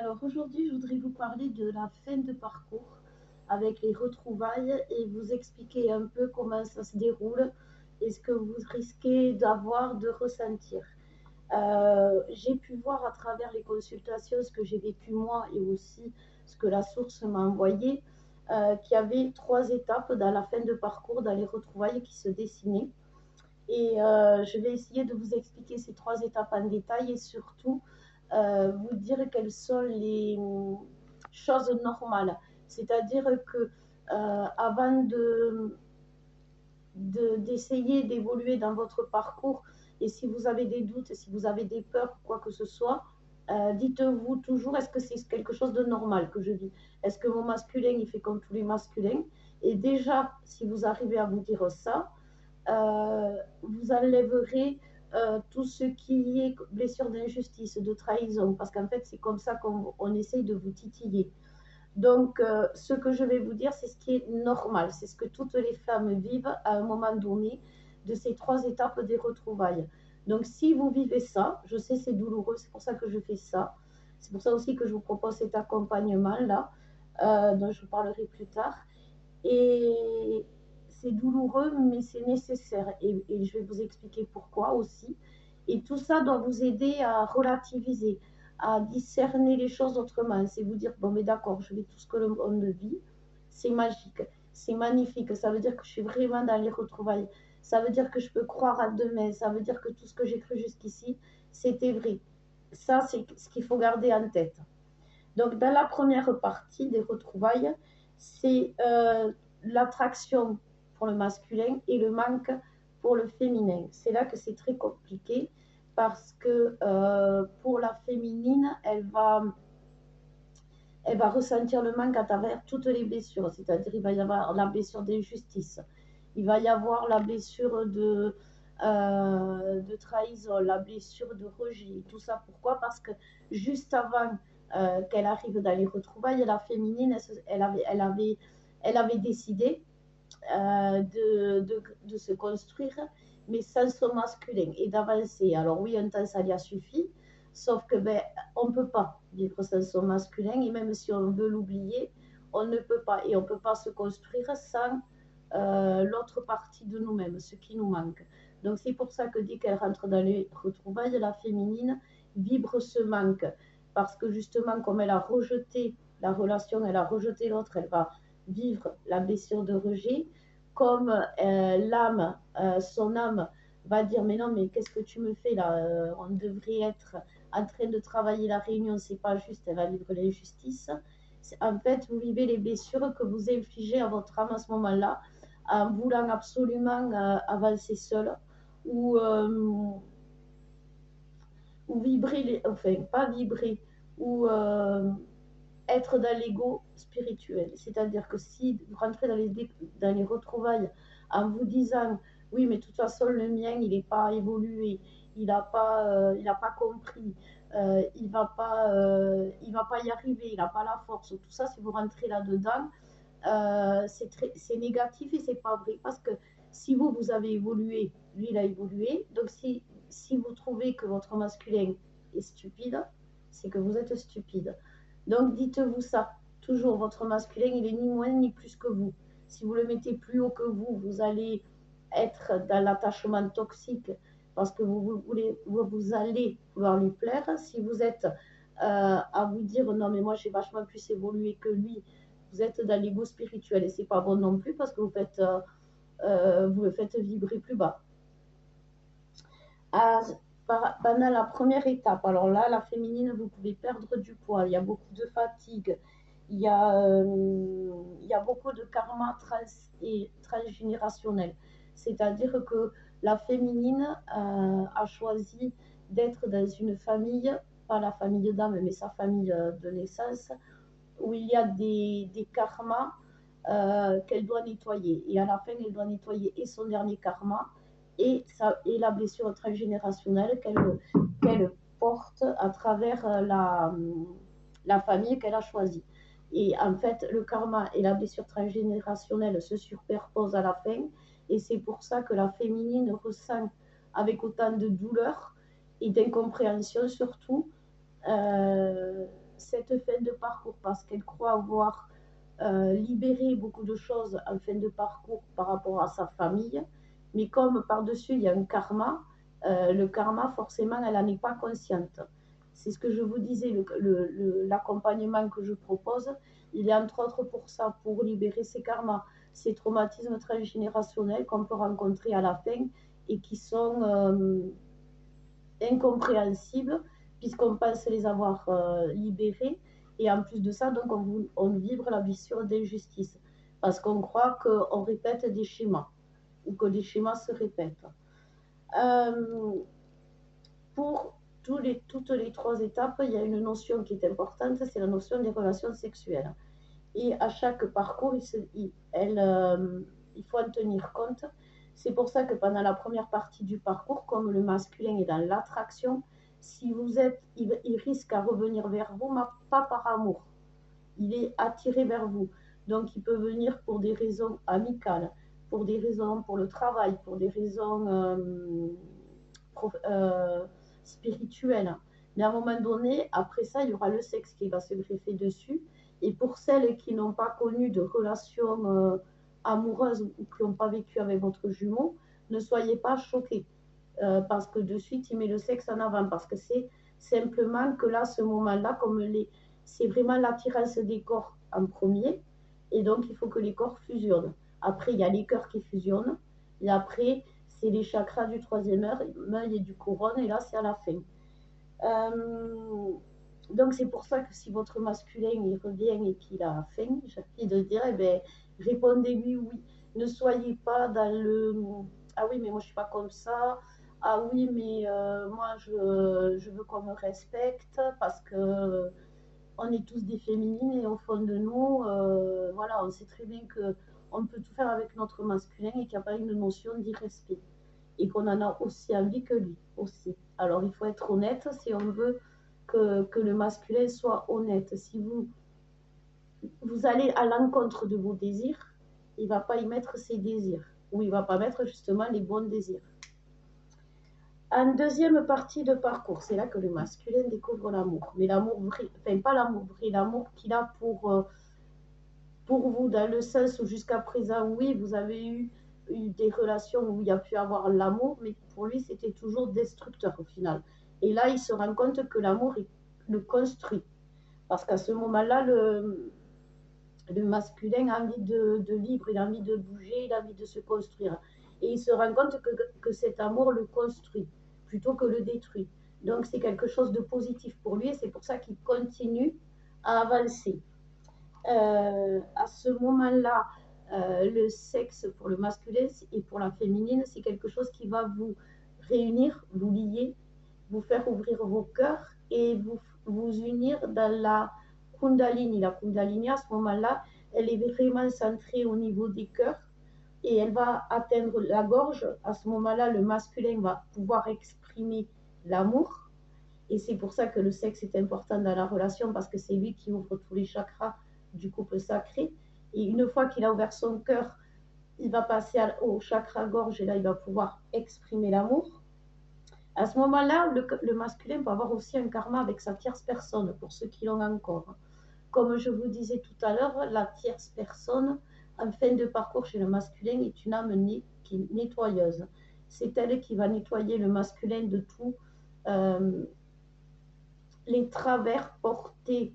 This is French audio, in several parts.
Alors aujourd'hui, je voudrais vous parler de la fin de parcours avec les retrouvailles et vous expliquer un peu comment ça se déroule et ce que vous risquez d'avoir, de ressentir. J'ai pu voir à travers les consultations ce que j'ai vécu moi et aussi ce que la source m'a envoyé, qu'il y avait 3 étapes dans la fin de parcours, dans les retrouvailles qui se dessinaient. Et je vais essayer de vous expliquer ces 3 étapes en détail et surtout vous dire quelles sont les choses normales. C'est-à-dire que avant d'essayer d'évoluer dans votre parcours, et si vous avez des doutes, si vous avez des peurs, quoi que ce soit, dites-vous toujours, est-ce que c'est quelque chose de normal que je vis? Est-ce que mon masculin, il fait comme tous les masculins? Et déjà, si vous arrivez à vous dire ça, vous enlèverez tout ce qui est blessure d'injustice, de trahison, parce qu'en fait, c'est comme ça qu'on essaye de vous titiller. Donc, ce que je vais vous dire, c'est ce qui est normal, c'est ce que toutes les femmes vivent à un moment donné de ces 3 étapes des retrouvailles. Donc, si vous vivez ça, je sais c'est douloureux, c'est pour ça que je fais ça. C'est pour ça aussi que je vous propose cet accompagnement-là, dont je vous parlerai plus tard. Et c'est douloureux, mais c'est nécessaire. Et je vais vous expliquer pourquoi aussi. Et tout ça doit vous aider à relativiser, à discerner les choses autrement. C'est vous dire, bon, mais d'accord, je vis tout ce que le monde vit, c'est magique, c'est magnifique. Ça veut dire que je suis vraiment dans les retrouvailles. Ça veut dire que je peux croire à demain. Ça veut dire que tout ce que j'ai cru jusqu'ici, c'était vrai. Ça, c'est ce qu'il faut garder en tête. Donc, dans la première partie des retrouvailles, c'est l'attraction pour le masculin et le manque pour le féminin. C'est là que c'est très compliqué parce que pour la féminine, elle va ressentir le manque à travers toutes les blessures. C'est-à-dire, il va y avoir la blessure d'injustice, il va y avoir la blessure de trahison, la blessure de rejet. Tout ça, pourquoi? Parce que juste avant qu'elle arrive dans les retrouvailles, la féminine, elle avait décidé de se construire, mais sans son masculin et d'avancer. Alors oui, un temps, ça lui a suffi, sauf que on ne peut pas vivre sans son masculin, et même si on veut l'oublier, on ne peut pas. Et on ne peut pas se construire sans l'autre partie de nous-mêmes, ce qui nous manque. Donc c'est pour ça que dès qu'elle rentre dans les retrouvailles, la féminine vibre ce manque. Parce que justement, comme elle a rejeté la relation, elle a rejeté l'autre, elle va vivre la blessure de rejet, comme l'âme, son âme va dire mais non, mais qu'est-ce que tu me fais là, on devrait être en train de travailler la réunion, c'est pas juste, elle va vivre l'injustice. En fait, vous vivez les blessures que vous infligez à votre âme à ce moment-là, en voulant absolument avancer seul, ou, ou vibrer, enfin pas vibrer, ou être dans l'ego spirituel. C'est-à-dire que si vous rentrez dans les retrouvailles en vous disant oui, mais de toute façon, le mien, il n'est pas évolué, il n'a pas compris, il va pas y arriver, il n'a pas la force. Tout ça, si vous rentrez là-dedans, c'est négatif et c'est pas vrai. Parce que si vous avez évolué, lui, il a évolué. Donc, si vous trouvez que votre masculin est stupide, c'est que vous êtes stupide. Donc dites-vous ça, toujours votre masculin, il est ni moins ni plus que vous. Si vous le mettez plus haut que vous allez être dans l'attachement toxique parce que vous allez vouloir lui plaire. Si vous êtes à vous dire non mais moi j'ai vachement plus évolué que lui, vous êtes dans l'ego spirituel et c'est pas bon non plus parce que vous le faites vibrer plus bas. À, Pendant la première étape, alors là, la féminine, vous pouvez perdre du poids, il y a beaucoup de fatigue, il y a beaucoup de karma transgénérationnel. C'est-à-dire que la féminine a choisi d'être dans une famille, pas la famille d'âme, mais sa famille de naissance, où il y a des karmas qu'elle doit nettoyer. Et à la fin, elle doit nettoyer et son dernier karma et la blessure transgénérationnelle qu'elle porte à travers la famille qu'elle a choisie. Et en fait, le karma et la blessure transgénérationnelle se superposent à la fin. Et c'est pour ça que la féminine ressent avec autant de douleur et d'incompréhension surtout cette fin de parcours parce qu'elle croit avoir libéré beaucoup de choses en fin de parcours par rapport à sa famille. Mais comme par-dessus, il y a un karma, le karma, forcément, elle n'en est pas consciente. C'est ce que je vous disais, l'accompagnement que je propose, il est entre autres pour ça, pour libérer ces karmas, ces traumatismes transgénérationnels qu'on peut rencontrer à la fin et qui sont incompréhensibles puisqu'on pense les avoir libérés. Et en plus de ça, donc on vibre la blessure d'injustice parce qu'on croit qu'on répète des schémas ou que des schémas se répètent. Pour toutes les trois étapes, il y a une notion qui est importante, c'est la notion des relations sexuelles. Et à chaque parcours, il faut en tenir compte. C'est pour ça que pendant la première partie du parcours, comme le masculin est dans l'attraction, si vous êtes, il risque à revenir vers vous, mais pas par amour. Il est attiré vers vous. Donc, il peut venir pour des raisons amicales, pour des raisons pour le travail, pour des raisons spirituelles. Mais à un moment donné, après ça, il y aura le sexe qui va se greffer dessus. Et pour celles qui n'ont pas connu de relation amoureuse ou qui n'ont pas vécu avec votre jumeau, ne soyez pas choqués. Parce que de suite, il met le sexe en avant. Parce que c'est simplement que là, ce moment-là, c'est vraiment l'attirance des corps en premier. Et donc, il faut que les corps fusionnent. Après, il y a les cœurs qui fusionnent. Et après, c'est les chakras du troisième œil et du couronne. Et là, c'est à la fin. Donc c'est pour ça que si votre masculin il revient et qu'il a faim, j'ai envie de dire, eh ben, répondez-lui oui. Ne soyez pas dans le ah oui mais moi je suis pas comme ça. Ah oui mais moi je veux qu'on me respecte parce que on est tous des féminines et au fond de nous, voilà, on sait très bien que on peut tout faire avec notre masculin et qu'il n'y a pas une notion d'irrespect et qu'on en a aussi envie que lui aussi. Alors il faut être honnête si on veut que le masculin soit honnête. Si vous allez à l'encontre de vos désirs, il ne va pas y mettre ses désirs ou il ne va pas mettre justement les bons désirs. En deuxième partie de parcours, c'est là que le masculin découvre l'amour. Mais l'amour vrai, enfin pas l'amour vrai, l'amour qu'il a pour vous, dans le sens où jusqu'à présent, oui, vous avez eu des relations où il y a pu avoir l'amour, mais pour lui, c'était toujours destructeur au final. Et là, il se rend compte que l'amour, il le construit. Parce qu'à ce moment-là, le masculin a envie de vivre, il a envie de bouger, il a envie de se construire. Et il se rend compte que cet amour le construit plutôt que le détruit. Donc c'est quelque chose de positif pour lui et c'est pour ça qu'il continue à avancer. À ce moment-là, le sexe pour le masculin et pour la féminine, c'est quelque chose qui va vous réunir, vous lier, vous faire ouvrir vos cœurs et vous unir dans la Kundalini. La Kundalini, à ce moment-là, elle est vraiment centrée au niveau des cœurs et elle va atteindre la gorge. À ce moment-là, le masculin va pouvoir exprimer l'amour. Et c'est pour ça que le sexe est important dans la relation parce que c'est lui qui ouvre tous les chakras du couple sacré. Et une fois qu'il a ouvert son cœur, il va passer au chakra gorge et là, il va pouvoir exprimer l'amour. À ce moment-là, le masculin peut avoir aussi un karma avec sa tierce personne, pour ceux qui l'ont encore. Comme je vous disais tout à l'heure, la tierce personne, en fin de parcours chez le masculin, est une âme nettoyeuse. C'est elle qui va nettoyer le masculin de tout les travers portés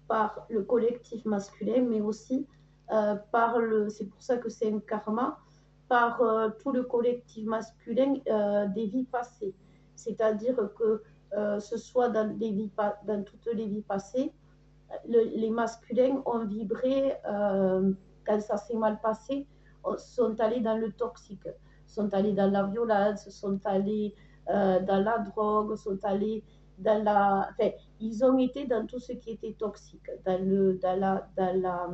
par le collectif masculin, mais aussi c'est pour ça que c'est un karma, par tout le collectif masculin des vies passées. C'est-à-dire que ce soit dans toutes les vies passées, les masculins ont vibré, quand ça s'est mal passé, sont allés dans le toxique, sont allés dans la violence, sont allés dans la drogue, sont allés dans la... Enfin, ils ont été dans tout ce qui était toxique, dans la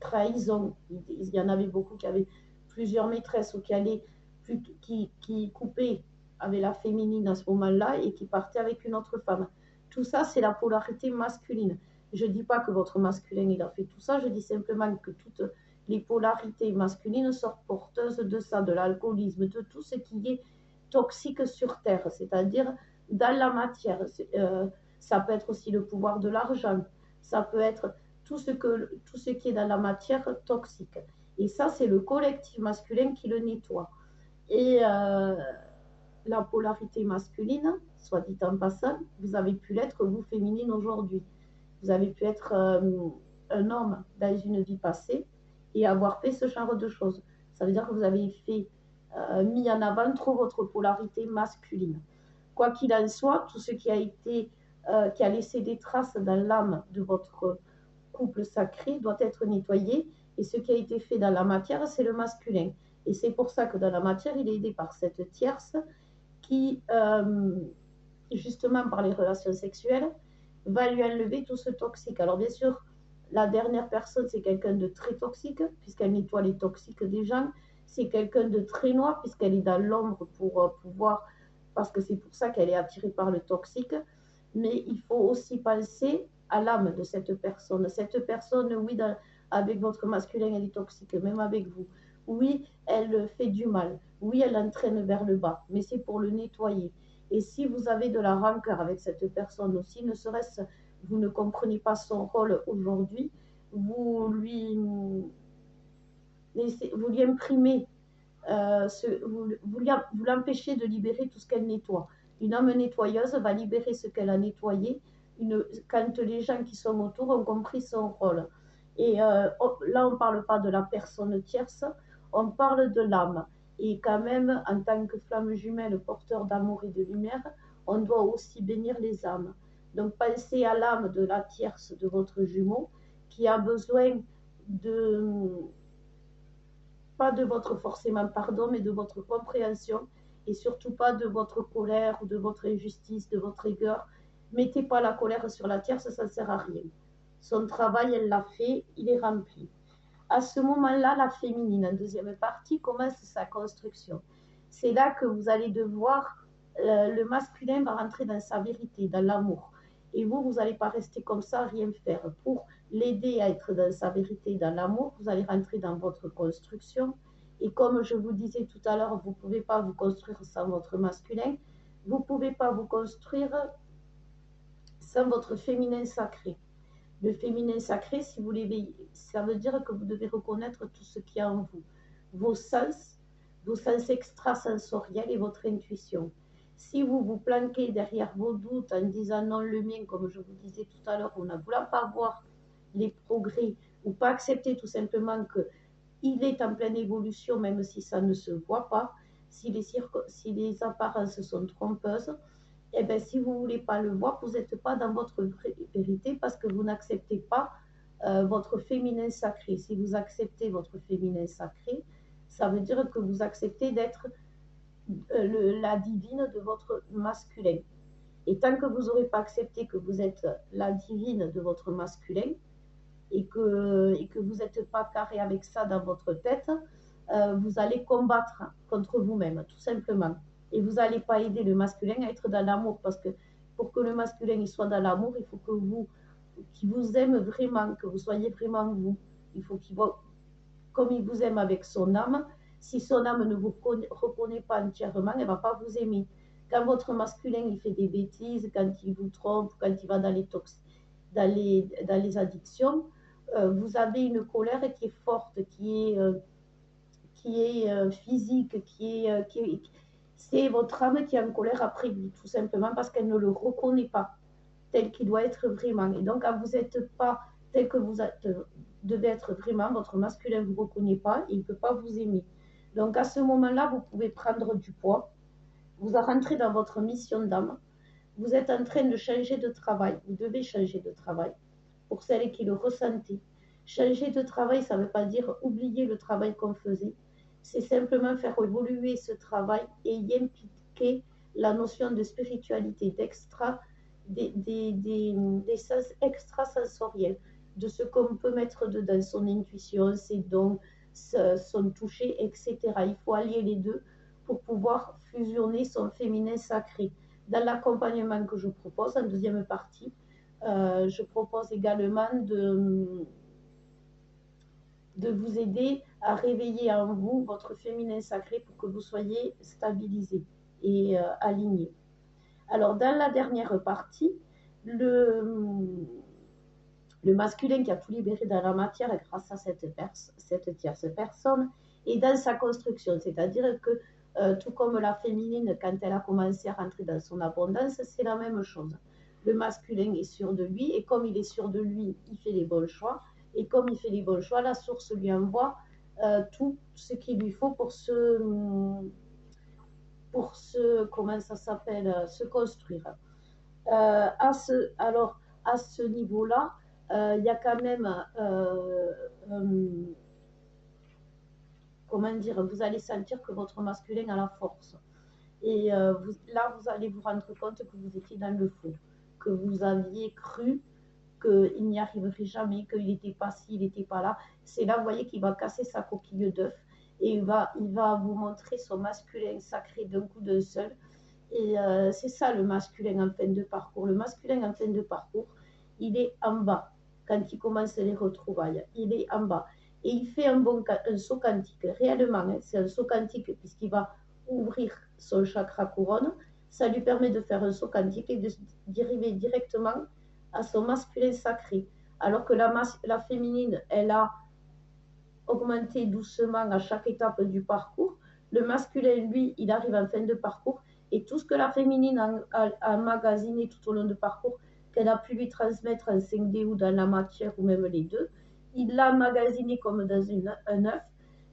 trahison. Il y en avait beaucoup qui avaient plusieurs maîtresses ou qui coupaient avec la féminine à ce moment-là et qui partaient avec une autre femme. Tout ça, c'est la polarité masculine. Je ne dis pas que votre masculin, il a fait tout ça, je dis simplement que toutes les polarités masculines sont porteuses de ça, de l'alcoolisme, de tout ce qui est toxique sur Terre, c'est-à-dire dans la matière. Ça peut être aussi le pouvoir de l'argent. Ça peut être tout ce qui est dans la matière toxique. Et ça, c'est le collectif masculin qui le nettoie. Et la polarité masculine, soit dit en passant, vous avez pu l'être, vous, féminine, aujourd'hui. Vous avez pu être un homme dans une vie passée et avoir fait ce genre de choses. Ça veut dire que vous avez mis en avant trop votre polarité masculine. Quoi qu'il en soit, tout ce qui a été, qui a laissé des traces dans l'âme de votre couple sacré doit être nettoyé. Et ce qui a été fait dans la matière, c'est le masculin. Et c'est pour ça que dans la matière, il est aidé par cette tierce qui, justement par les relations sexuelles, va lui enlever tout ce toxique. Alors bien sûr, la dernière personne, c'est quelqu'un de très toxique, puisqu'elle nettoie les toxiques des gens. C'est quelqu'un de très noir, puisqu'elle est dans l'ombre pour pouvoir, parce que c'est pour ça qu'elle est attirée par le toxique. Mais il faut aussi penser à l'âme de cette personne. Cette personne, oui, avec votre masculin, elle est toxique, même avec vous. Oui, elle fait du mal. Oui, elle entraîne vers le bas, mais c'est pour le nettoyer. Et si vous avez de la rancœur avec cette personne aussi, ne serait-ce vous ne comprenez pas son rôle aujourd'hui, vous lui imprimez, vous l'empêchez de libérer tout ce qu'elle nettoie. Une âme nettoyeuse va libérer ce qu'elle a nettoyé quand les gens qui sont autour ont compris son rôle. Et là, on ne parle pas de la personne tierce, on parle de l'âme. Et quand même, en tant que flamme jumelle, porteur d'amour et de lumière, on doit aussi bénir les âmes. Donc pensez à l'âme de la tierce de votre jumeau qui a besoin de, pas de votre forcément pardon, mais de votre compréhension et surtout pas de votre colère ou de votre injustice, de votre rigueur. Mettez pas la colère sur la tierce, ça ne sert à rien. Son travail, elle l'a fait, il est rempli. À ce moment-là, la féminine, en deuxième partie, commence sa construction. C'est là que vous allez devoir, le masculin va rentrer dans sa vérité, dans l'amour. Et vous n'allez pas rester comme ça, rien faire. Pour l'aider à être dans sa vérité, dans l'amour, vous allez rentrer dans votre construction. Et comme je vous disais tout à l'heure, vous ne pouvez pas vous construire sans votre masculin. Vous ne pouvez pas vous construire sans votre féminin sacré. Le féminin sacré, si vous l'éveillez, ça veut dire que vous devez reconnaître tout ce qu'il y a en vous, vos sens extrasensoriels et votre intuition. Si vous vous planquez derrière vos doutes en disant non, le mien, comme je vous disais tout à l'heure, ou ne voulant pas voir les progrès, ou pas accepter tout simplement qu'il est en pleine évolution, même si ça ne se voit pas, si les apparences sont trompeuses, eh bien, si vous ne voulez pas le voir, vous n'êtes pas dans votre vérité parce que vous n'acceptez pas votre féminin sacré. Si vous acceptez votre féminin sacré, ça veut dire que vous acceptez d'être la divine de votre masculin. Et tant que vous n'aurez pas accepté que vous êtes la divine de votre masculin et que vous n'êtes pas carré avec ça dans votre tête, vous allez combattre contre vous-même, tout simplement. Et vous n'allez pas aider le masculin à être dans l'amour, parce que pour que le masculin il soit dans l'amour, il faut qu'il vous aime vraiment, que vous soyez vraiment vous. Il faut qu'il voit comme il vous aime avec son âme. Si son âme ne vous reconnaît pas entièrement, elle ne va pas vous aimer. Quand votre masculin il fait des bêtises, quand il vous trompe, quand il va dans les addictions, vous avez une colère qui est forte, qui est physique, c'est votre âme qui est en colère après lui, tout simplement parce qu'elle ne le reconnaît pas tel qu'il doit être vraiment. Et donc, quand vous n'êtes pas tel que vous devez être vraiment, votre masculin ne vous reconnaît pas et il ne peut pas vous aimer. Donc, à ce moment-là, vous pouvez prendre du poids, vous rentrez dans votre mission d'âme, vous êtes en train de changer de travail, vous devez changer de travail, pour celles qui le ressentaient. Changer de travail, ça ne veut pas dire oublier le travail qu'on faisait, c'est simplement faire évoluer ce travail et y impliquer la notion de spiritualité, des sens extrasensoriels, de ce qu'on peut mettre dedans, son intuition, ses dons, son toucher, etc. Il faut allier les deux pour pouvoir fusionner son féminin sacré. Dans l'accompagnement que je propose en deuxième partie, je propose également de vous aider à réveiller en vous votre féminin sacré pour que vous soyez stabilisé et aligné. Alors, dans la dernière partie, Le, le masculin qui a tout libéré dans la matière grâce à cette tierce personne et dans sa construction. C'est-à-dire que tout comme la féminine, quand elle a commencé à rentrer dans son abondance, c'est la même chose. Le masculin est sûr de lui et comme il est sûr de lui, il fait les bons choix. Et comme il fait les bons choix, la source lui envoie tout ce qu'il lui faut pour se comment ça s'appelle, se construire. Alors, à ce niveau-là, il y a quand même, comment dire, vous allez sentir que votre masculin a la force. Et là, vous allez vous rendre compte que vous étiez dans le faux, que vous aviez cru qu'il n'y arriverait jamais, qu'il n'était pas ci, il n'était pas là. C'est là, vous voyez, qu'il va casser sa coquille d'œuf et il va vous montrer son masculin sacré d'un coup d'un seul. Et c'est ça le masculin en fin de parcours. Le masculin en fin de parcours, il est en bas quand il commence les retrouvailles. Il est en bas. Et il fait un saut quantique. Réellement, hein, c'est un saut quantique puisqu'il va ouvrir son chakra couronne. Ça lui permet de faire un saut quantique et d'arriver directement à son masculin sacré. Alors que la féminine, elle a augmenté doucement à chaque étape du parcours. Le masculin, lui, il arrive en fin de parcours et tout ce que la féminine a emmagasiné tout au long du parcours, qu'elle a pu lui transmettre en 5D ou dans la matière ou même les deux, il l'a emmagasiné comme dans un œuf.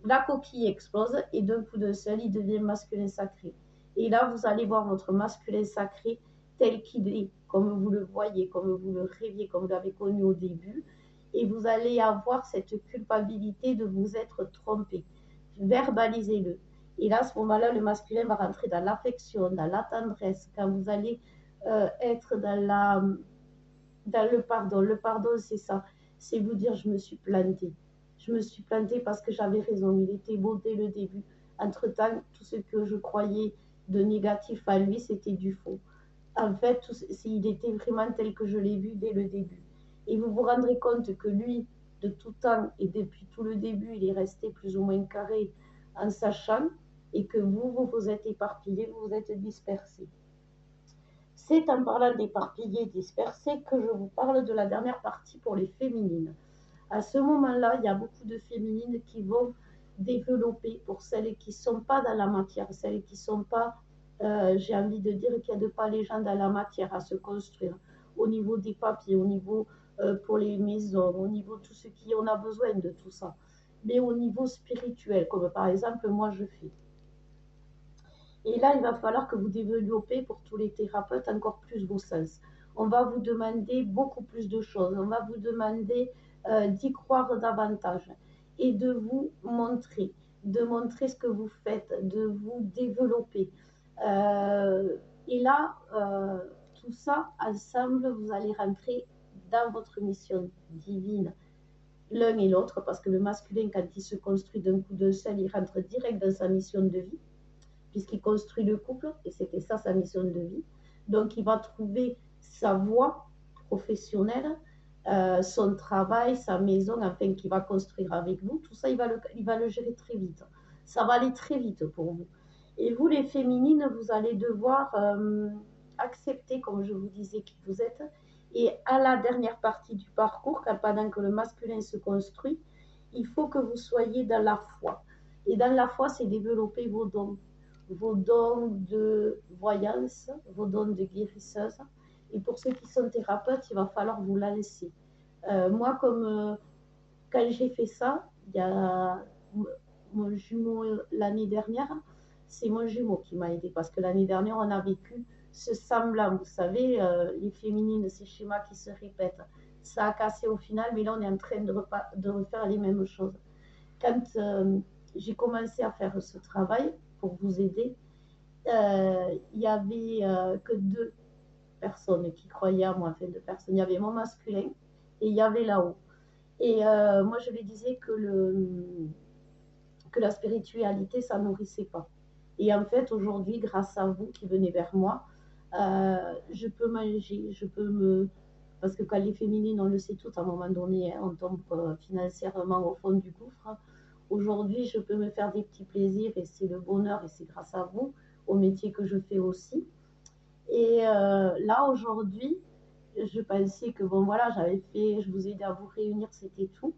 La coquille explose et d'un coup de seul, il devient masculin sacré. Et là, vous allez voir votre masculin sacré tel qu'il est, comme vous le voyez, comme vous le rêviez, comme vous l'avez connu au début. Et vous allez avoir cette culpabilité de vous être trompé. Verbalisez-le. Et là, à ce moment-là, le masculin va rentrer dans l'affection, dans la tendresse, quand vous allez être dans le pardon. Le pardon, c'est ça. C'est vous dire, je me suis plantée. Je me suis plantée parce que j'avais raison. Il était beau dès le début. Entre-temps, tout ce que je croyais de négatif à lui, c'était du faux. En fait, il était vraiment tel que je l'ai vu dès le début. Et vous vous rendrez compte que lui, de tout temps et depuis tout le début, il est resté plus ou moins carré en sachant et que vous vous êtes éparpillé, vous vous êtes dispersé. C'est en parlant d'éparpillé, dispersé que je vous parle de la dernière partie pour les féminines. À ce moment-là, il y a beaucoup de féminines qui vont développer pour celles qui ne sont pas dans la matière, celles qui ne sont pas, j'ai envie de dire qu'il n'y a pas les gens dans la matière à se construire, au niveau des papiers, au niveau pour les maisons, au niveau de tout ce qui on a besoin de tout ça, mais au niveau spirituel, comme par exemple moi je fais. Et là, il va falloir que vous développez pour tous les thérapeutes encore plus vos sens. On va vous demander beaucoup plus de choses. On va vous demander d'y croire davantage et de montrer ce que vous faites, de vous développer. Et là, tout ça, ensemble, vous allez rentrer dans votre mission divine, l'un et l'autre, parce que le masculin, quand il se construit d'un coup d'un seul, il rentre direct dans sa mission de vie puisqu'il construit le couple, et c'était ça sa mission de vie. Donc, il va trouver sa voie professionnelle, son travail, sa maison, enfin, qu'il va construire avec vous. Tout ça, il va le gérer très vite. Ça va aller très vite pour vous. Et vous, les féminines, vous allez devoir accepter, comme je vous disais, qui vous êtes. Et à la dernière partie du parcours, pendant que le masculin se construit, il faut que vous soyez dans la foi. Et dans la foi, c'est développer vos dons de voyance, vos dons de guérisseuse. Et pour ceux qui sont thérapeutes, il va falloir vous lancer. Moi, quand j'ai fait ça, il y a mon jumeau l'année dernière, c'est mon jumeau qui m'a aidé parce que l'année dernière, on a vécu ce semblant. Vous savez, les féminines, ces schémas qui se répètent. Ça a cassé au final, mais là, on est en train de refaire les mêmes choses. Quand j'ai commencé à faire ce travail pour vous aider, il n'y avait que deux personnes qui croyaient à moi, enfin deux personnes. Il y avait mon masculin et il y avait là-haut. Et moi, je lui disais que la spiritualité, ça nourrissait pas. Et en fait, aujourd'hui, grâce à vous qui venez vers moi, je peux manger, je peux me... Parce que quand les féminines, on le sait tout, à un moment donné, hein, on tombe financièrement au fond du gouffre. Aujourd'hui, je peux me faire des petits plaisirs et c'est le bonheur et c'est grâce à vous, au métier que je fais aussi. Et là, aujourd'hui, je pensais que bon voilà, j'avais fait, je vous ai aidé à vous réunir, c'était tout.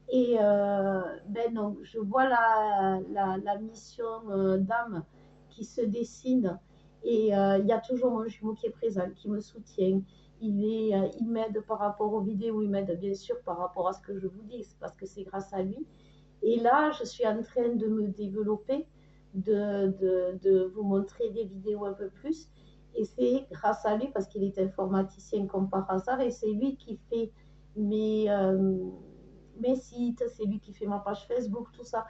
Et ben non, je vois la mission d'âme qui se dessine et il y a toujours mon jumeau qui est présent, qui me soutient. Il m'aide par rapport aux vidéos, il m'aide bien sûr par rapport à ce que je vous dis, parce que c'est grâce à lui. Et là, je suis en train de me développer, de vous montrer des vidéos un peu plus. Et c'est grâce à lui, parce qu'il est informaticien comme par hasard, et c'est lui qui fait mes, mes sites, c'est lui qui fait ma page Facebook, tout ça.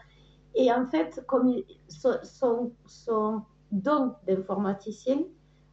Et en fait, comme son don d'informaticien,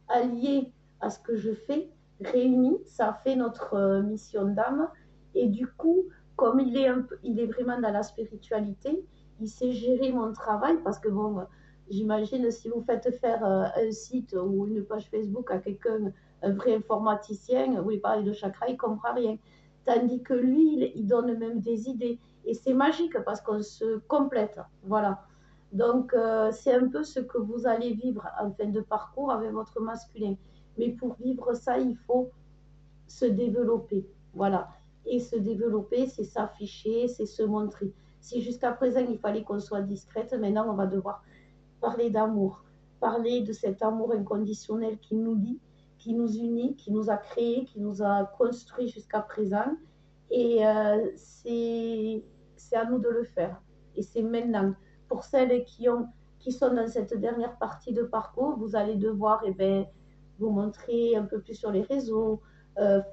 allié à ce que je fais, réuni, ça fait notre mission d'âme. Et du coup, comme il est vraiment dans la spiritualité, il sait gérer mon travail parce que bon, j'imagine si vous faites faire un site ou une page Facebook à quelqu'un, un vrai informaticien, vous lui parlez de chakra, il ne comprend rien. Tandis que lui, il donne même des idées. Et c'est magique parce qu'on se complète. Voilà. Donc, c'est un peu ce que vous allez vivre en fin de parcours avec votre masculin. Mais pour vivre ça, il faut se développer. Voilà. Et se développer, c'est s'afficher, c'est se montrer. Si jusqu'à présent, il fallait qu'on soit discrète, maintenant, on va devoir parler d'amour, parler de cet amour inconditionnel qui nous lie, qui nous unit, qui nous a créés, qui nous a construits jusqu'à présent. Et c'est à nous de le faire. Et c'est maintenant. Pour celles qui sont dans cette dernière partie de parcours, vous allez devoir vous montrer un peu plus sur les réseaux,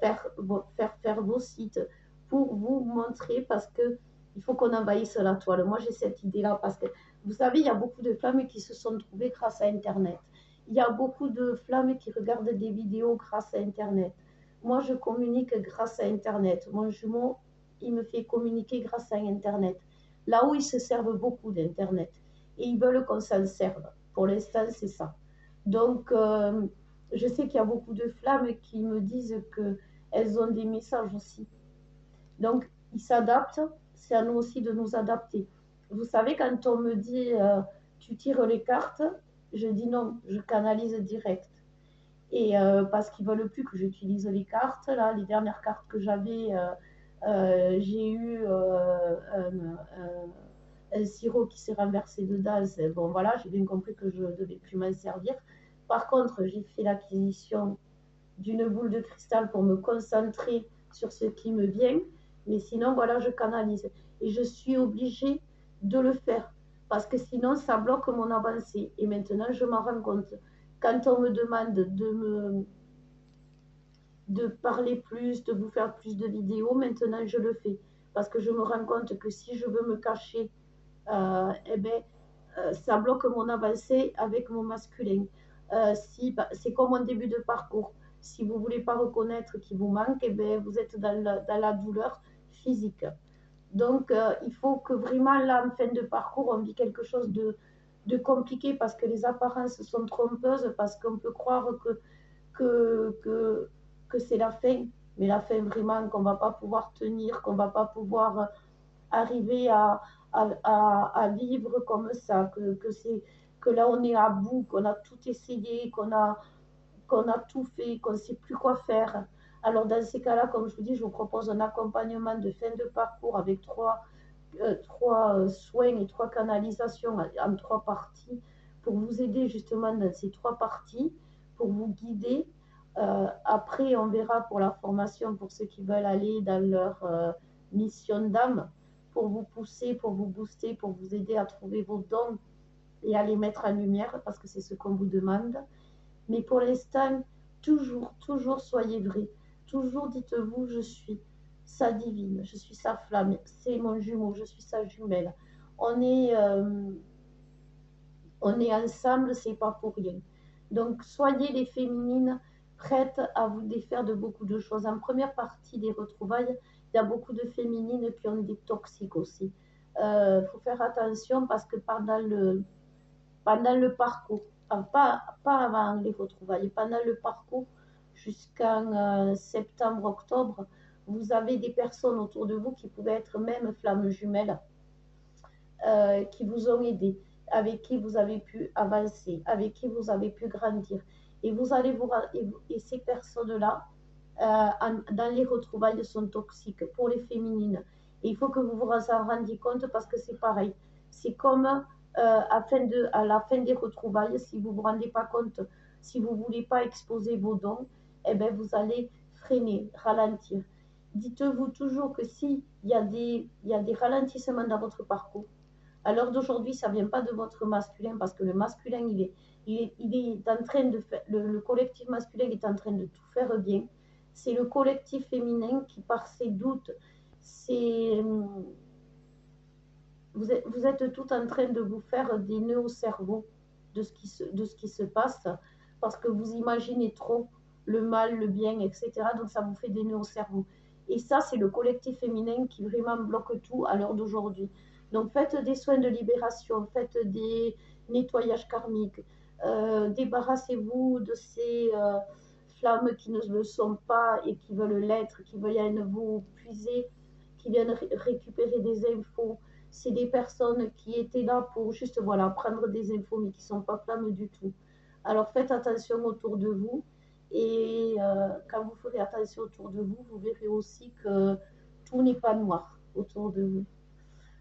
faire vos sites pour vous montrer parce que il faut qu'on envahisse la toile. Moi, j'ai cette idée-là parce que, vous savez, il y a beaucoup de femmes qui se sont trouvées grâce à Internet. Il y a beaucoup de femmes qui regardent des vidéos grâce à Internet. Moi, je communique grâce à Internet. Mon jumeau, il me fait communiquer grâce à Internet. Là où ils se servent beaucoup d'Internet. Et ils veulent qu'on s'en serve. Pour l'instant, c'est ça. Donc, je sais qu'il y a beaucoup de femmes qui me disent qu'elles ont des messages aussi. Donc, ils s'adaptent. C'est à nous aussi de nous adapter. Vous savez, quand on me dit tu tires les cartes, je dis non, je canalise direct. Et parce qu'ils ne veulent plus que j'utilise les cartes. Là, les dernières cartes que j'avais, j'ai eu un sirop qui s'est renversé dedans. Bon, voilà, j'ai bien compris que je ne devais plus m'en servir. Par contre, j'ai fait l'acquisition d'une boule de cristal pour me concentrer sur ce qui me vient. Mais sinon, voilà, je canalise. Et je suis obligée de le faire parce que sinon, ça bloque mon avancée. Et maintenant, je m'en rends compte. Quand on me demande de parler plus, de vous faire plus de vidéos, maintenant, je le fais. Parce que je me rends compte que si je veux me cacher, ça bloque mon avancée avec mon masculin. C'est comme un début de parcours. Si vous ne voulez pas reconnaître qu'il vous manque, vous êtes dans la douleur physique. Donc, il faut que vraiment, là, en fin de parcours, on vit quelque chose de compliqué parce que les apparences sont trompeuses, parce qu'on peut croire que, que, que c'est la fin, mais la fin vraiment qu'on ne va pas pouvoir tenir, qu'on ne va pas pouvoir arriver à vivre comme ça, que là on est à bout, qu'on a tout essayé, qu'on a tout fait, qu'on ne sait plus quoi faire. Alors dans ces cas-là, comme je vous dis, je vous propose un accompagnement de fin de parcours avec trois soins et trois canalisations en trois parties pour vous aider justement dans ces trois parties, pour vous guider. Après, on verra pour la formation, pour ceux qui veulent aller dans leur mission d'âme, pour vous pousser, pour vous booster, pour vous aider à trouver vos dons et à les mettre en lumière, parce que c'est ce qu'on vous demande. Mais pour l'instant, toujours, toujours soyez vrai. Toujours dites-vous, je suis sa divine, je suis sa flamme, c'est mon jumeau, je suis sa jumelle. On est, euh, on est ensemble, c'est pas pour rien. Donc, soyez les féminines prêtes à vous défaire de beaucoup de choses. En première partie des retrouvailles, il y a beaucoup de féminines qui ont des toxiques aussi. Il faut faire attention parce que pendant le parcours, pas avant les retrouvailles, pendant le parcours jusqu'en septembre-octobre, vous avez des personnes autour de vous qui pouvaient être même flammes jumelles, qui vous ont aidé, avec qui vous avez pu avancer, avec qui vous avez pu grandir. Et vous allez et ces personnes-là, dans les retrouvailles sont toxiques pour les féminines. Et il faut que vous vous en rendiez compte parce que c'est pareil. C'est comme à la fin des retrouvailles, si vous ne vous rendez pas compte, si vous ne voulez pas exposer vos dons, eh ben vous allez freiner, ralentir. Dites-vous toujours que s'il y a des ralentissements dans votre parcours, à l'heure d'aujourd'hui, ça ne vient pas de votre masculin parce que le masculin, il est en train de faire, le collectif masculin est en train de tout faire bien. C'est le collectif féminin qui, par ses doutes, c'est, vous êtes tout en train de vous faire des nœuds au cerveau de ce qui se passe parce que vous imaginez trop le mal, le bien, etc. Donc ça vous fait des nœuds au cerveau. Et ça, c'est le collectif féminin qui vraiment bloque tout à l'heure d'aujourd'hui. Donc faites des soins de libération, faites des nettoyages karmiques, débarrassez-vous de ces flammes qui ne le sont pas et qui veulent l'être, qui viennent vous puiser, qui viennent récupérer des infos. C'est des personnes qui étaient là pour juste voilà, prendre des infos mais qui ne sont pas flammes du tout. Alors faites attention autour de vous et quand vous ferez attention autour de vous, vous verrez aussi que tout n'est pas noir autour de vous.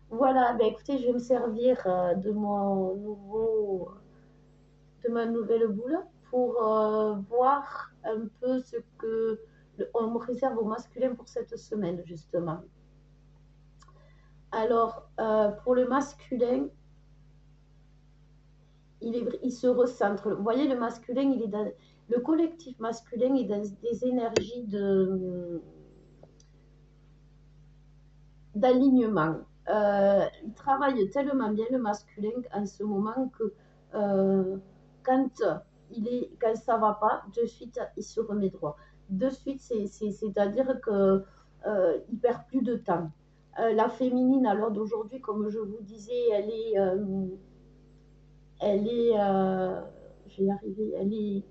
Voilà, ben écoutez, je vais me servir de ma nouvelle boule pour voir un peu ce que on me réserve au masculin pour cette semaine, justement. Alors, pour le masculin, il se recentre. Vous voyez, le masculin, le collectif masculin est dans des énergies d'alignement. Il travaille tellement bien le masculin en ce moment que quand ça va pas, de suite il se remet droit. De suite, c'est-à-dire que il perd plus de temps. La féminine, à l'heure d'aujourd'hui, comme je vous disais, je vais y arriver, elle est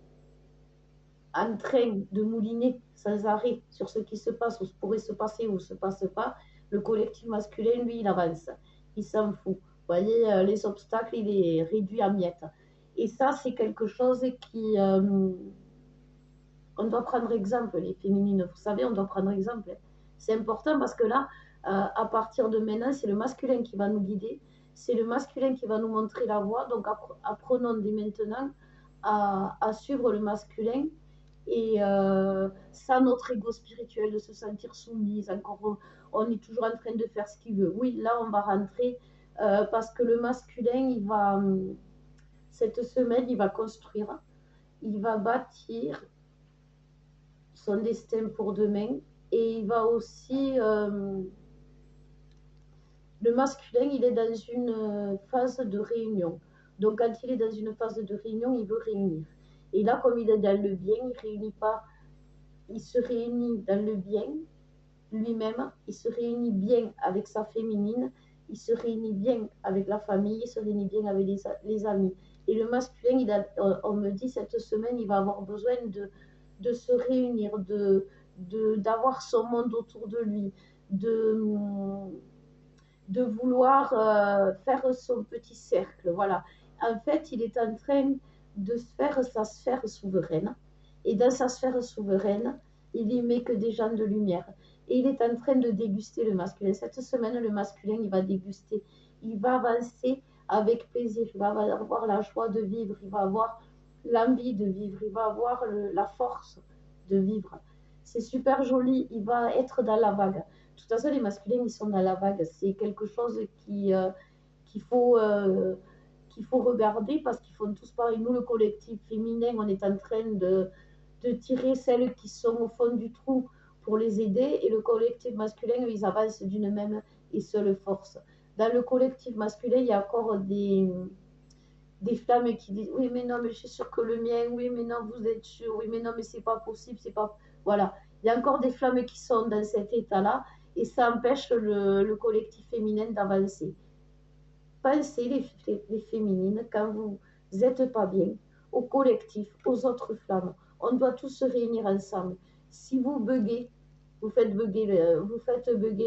en train de mouliner sans arrêt sur ce qui se passe, ou ce pourrait se passer ou ne se passe pas. Le collectif masculin, lui, il avance, il s'en fout. Vous voyez, les obstacles, il est réduit à miettes. Et ça, c'est quelque chose qui... on doit prendre exemple, les féminines, vous savez, on doit prendre exemple. C'est important parce que là, à partir de maintenant, c'est le masculin qui va nous guider, c'est le masculin qui va nous montrer la voie. Donc, apprenons dès maintenant à suivre le masculin et sans notre ego spirituel, de se sentir soumise. Encore, on est toujours en train de faire ce qu'il veut. Oui, là, on va rentrer parce que le masculin, cette semaine, il va construire, il va bâtir son destin pour demain et il va aussi... le masculin, il est dans une phase de réunion. Donc, quand il est dans une phase de réunion, il veut réunir. Et là, comme il est dans le bien, il réunit pas. Il se réunit dans le bien lui-même. Il se réunit bien avec sa féminine. Il se réunit bien avec la famille. Il se réunit bien avec les amis. Et le masculin, on me dit cette semaine, il va avoir besoin de se réunir, d'avoir son monde autour de lui, de vouloir faire son petit cercle. Voilà. En fait, il est en train de faire sa sphère souveraine. Et dans sa sphère souveraine, il y met que des gens de lumière. Et il est en train de déguster le masculin. Cette semaine, le masculin, il va déguster. Il va avancer avec plaisir. Il va avoir la joie de vivre. Il va avoir l'envie de vivre. Il va avoir la force de vivre. C'est super joli. Il va être dans la vague. De toute façon, les masculins, ils sont dans la vague. C'est quelque chose qu'il faut regarder parce qu'ils font tous pareil. Nous, le collectif féminin, on est en train de tirer celles qui sont au fond du trou pour les aider. Et le collectif masculin, ils avancent d'une même et seule force. Dans le collectif masculin, il y a encore des flammes qui disent oui mais non mais je suis sûre que le mien, oui mais non vous êtes sûr, oui mais non mais c'est pas possible, c'est pas... Voilà, il y a encore des flammes qui sont dans cet état-là et ça empêche le collectif féminin d'avancer. Pensez les féminines quand vous n'êtes pas bien, au collectif, aux autres flammes. On doit tous se réunir ensemble. Si vous buguez, vous faites bugger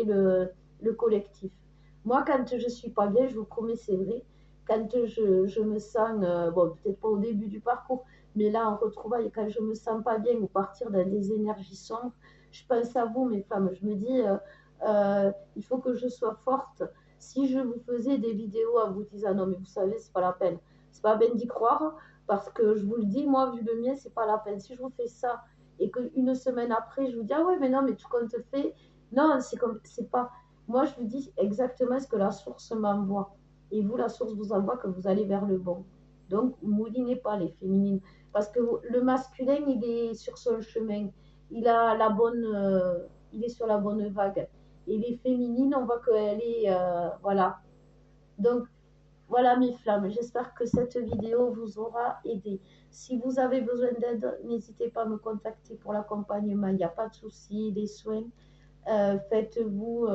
le collectif. Moi, quand je ne suis pas bien, je vous promets, c'est vrai, quand je me sens, bon, peut-être pas au début du parcours, Mais là, en retrouvailles, quand je me sens pas bien ou partir dans des énergies sombres, je pense à vous, mes femmes. Je me dis, il faut que je sois forte. Si je vous faisais des vidéos en vous disant, non, mais vous savez, c'est pas la peine. C'est pas la peine d'y croire, parce que je vous le dis, moi, vu le mien, c'est pas la peine. Si je vous fais ça et qu'une semaine après, je vous dis, ah ouais, mais non, mais tout compte fait, non, c'est comme, c'est pas. Moi, je vous dis exactement ce que la source m'envoie. Et vous, la source vous envoie que vous allez vers le bon. Donc, moulinez pas les féminines. Parce que le masculin, il est sur son chemin. Il a la bonne, il est sur la bonne vague. Et les féminines, on voit qu'elle est, voilà. Donc, voilà mes flammes. J'espère que cette vidéo vous aura aidé. Si vous avez besoin d'aide, n'hésitez pas à me contacter pour l'accompagnement. Il n'y a pas de souci, des soins. Faites-vous,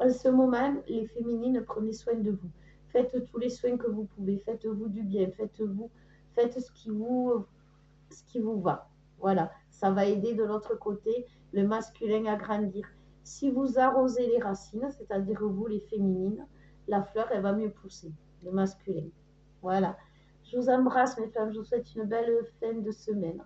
en ce moment, les féminines, prenez soin de vous. Faites tous les soins que vous pouvez. Faites-vous du bien. Faites ce qui vous va. Voilà, ça va aider de l'autre côté le masculin à grandir. Si vous arrosez les racines, c'est-à-dire vous les féminines, la fleur, elle va mieux pousser, le masculin. Voilà. Je vous embrasse, mes femmes. Je vous souhaite une belle fin de semaine.